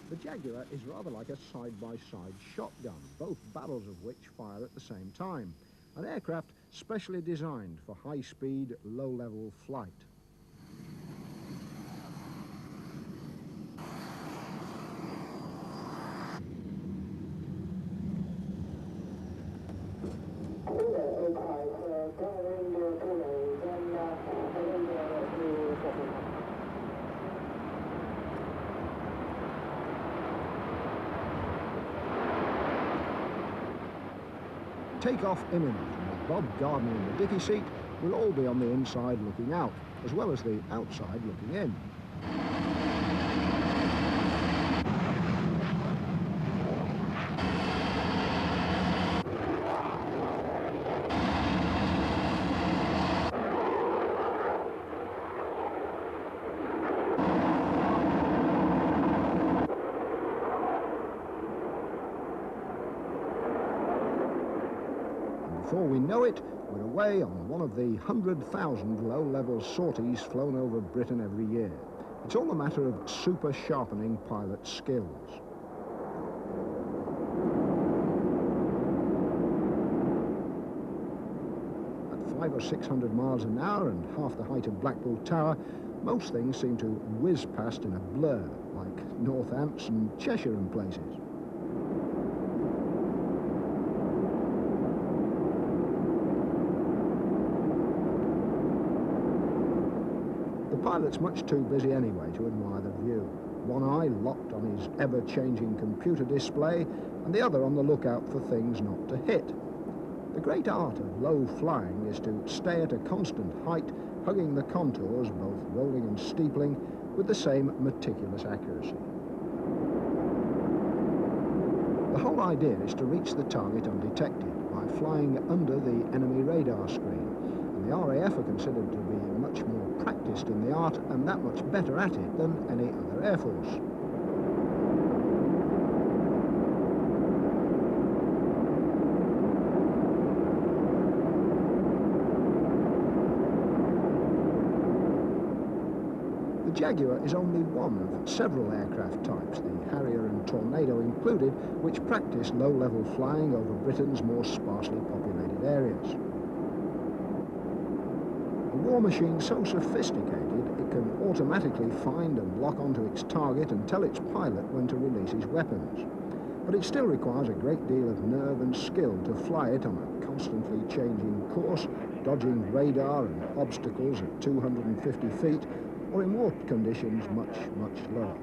The Jaguar is rather like a side-by-side shotgun, both barrels of which fire at the same time. An aircraft specially designed for high-speed, low-level flight. Take-off imminent, and with Bob Gardner in the dicky seat, we'll all be on the inside looking out, as well as the outside looking in. Before we know it, we're away on one of the 100,000 low-level sorties flown over Britain every year. It's all a matter of super sharpening pilot skills. At 500 or 600 miles an hour and half the height of Blackpool Tower, most things seem to whiz past in a blur, like Northants and Cheshire and places. The pilot's much too busy anyway to admire the view. One eye locked on his ever-changing computer display and the other on the lookout for things not to hit. The great art of low flying is to stay at a constant height, hugging the contours, both rolling and steepling, with the same meticulous accuracy. The whole idea is to reach the target undetected by flying under the enemy radar screen. The RAF are considered to be much more practiced in the art and that much better at it than any other air force. The Jaguar is only one of several aircraft types, the Harrier and Tornado included, which practice low-level flying over Britain's more sparsely populated areas. A war machine so sophisticated it can automatically find and lock onto its target and tell its pilot when to release his weapons. But it still requires a great deal of nerve and skill to fly it on a constantly changing course, dodging radar and obstacles at 250 feet, or in war conditions much, much lower.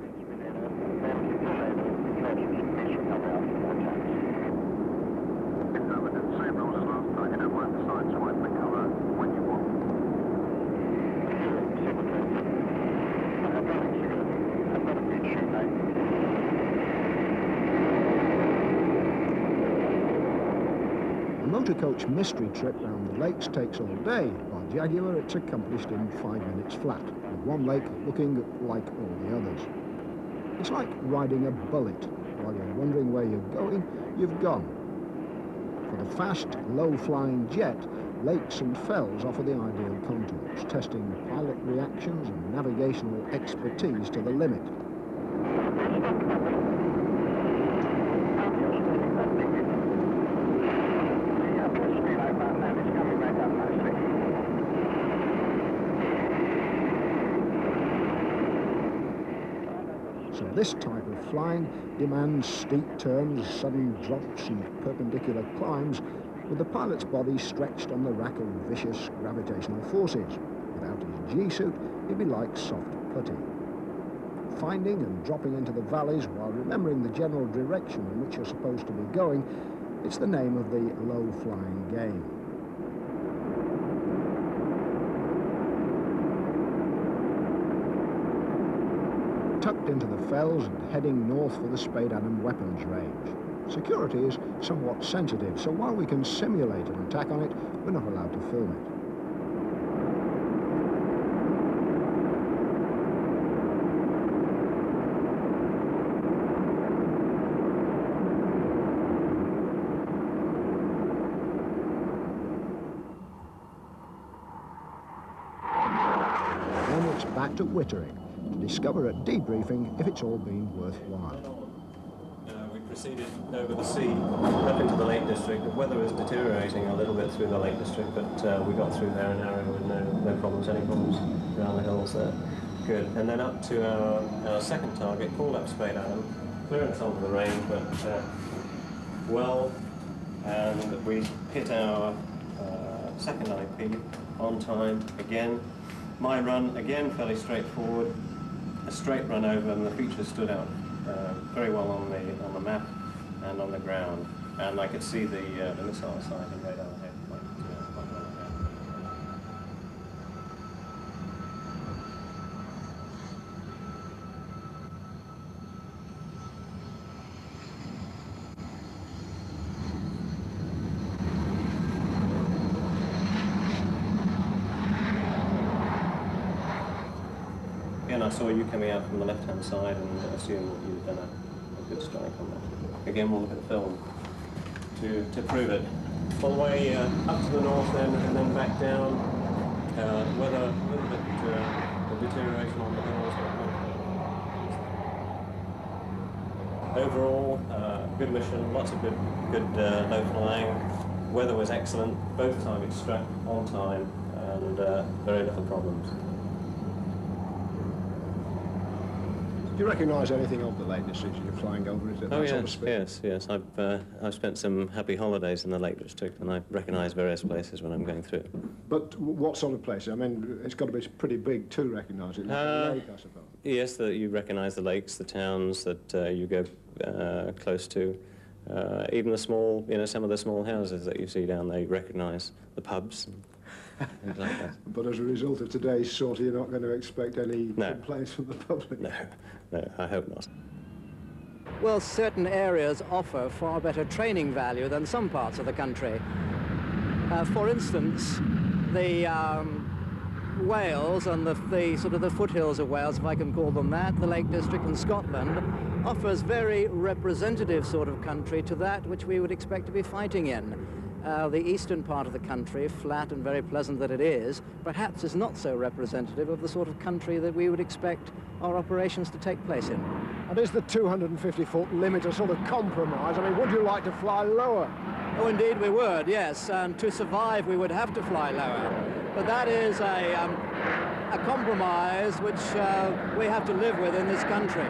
A motor coach mystery trip round the lakes takes all day. By Jaguar, it's accomplished in 5 minutes flat, with one lake looking like all the others. It's like riding a bullet. While you're wondering where you're going, you've gone. For the fast, low-flying jet, lakes and fells offer the ideal contours, testing pilot reactions and navigational expertise to the limit. So this type of flying demands steep turns, sudden drops and perpendicular climbs, with the pilot's body stretched on the rack of vicious gravitational forces. Without his G-suit, he'd be like soft putty. Finding and dropping into the valleys while remembering the general direction in which you're supposed to be going, it's the name of the low-flying game. Tucked into the fells and heading north for the Spade-Adam weapons range. Security is somewhat sensitive, so while we can simulate an attack on it, we're not allowed to film it. Then it's back to Wittering, to discover at debriefing if it's all been worthwhile. We proceeded over the sea up into the Lake District. The weather was deteriorating a little bit through the Lake District, but we got through there in arrow with no problems, any problems around the hills there. Good. And then up to our second target, called up Spade Island, clearance onto the range, but well, and we hit our second IP on time again. My run again fairly straightforward, a straight run over, and the features stood out very well on the map and on the ground, and I could see the missile sighting radar ahead quite well ahead. Again, I saw you coming out from the left-hand side and assumed that you'd done a good strike on that. Again, we'll look at the film to prove it. All the way up to the north then, and then back down. Weather a little bit of deterioration on the hills. Overall, good mission, lots of good low flying. Weather was excellent. Both targets struck on time, and very little problems. Do you recognise anything of the Lake District as you're flying over it at that sort of speed? Yes. I've spent some happy holidays in the Lake District, and I recognise various places when I'm going through. But what sort of places? I mean, it's got to be pretty big to recognise it, like a lake, I suppose. Yes, you recognise the lakes, the towns that you go close to. Even the small, some of the small houses that you see down there, you recognise the pubs. Things like that. But as a result of today's sortie, you're not going to expect any complaints from the public? No, I hope not. Well, certain areas offer far better training value than some parts of the country. For instance, the Wales and the sort of the foothills of Wales, if I can call them that, the Lake District in Scotland, offers very representative sort of country to that which we would expect to be fighting in. The eastern part of the country, flat and very pleasant that it is, perhaps is not so representative of the sort of country that we would expect our operations to take place in. And is the 250-foot limit a sort of compromise? I mean, would you like to fly lower? Oh, indeed we would, yes. And to survive, we would have to fly lower. But that is a compromise which we have to live with in this country.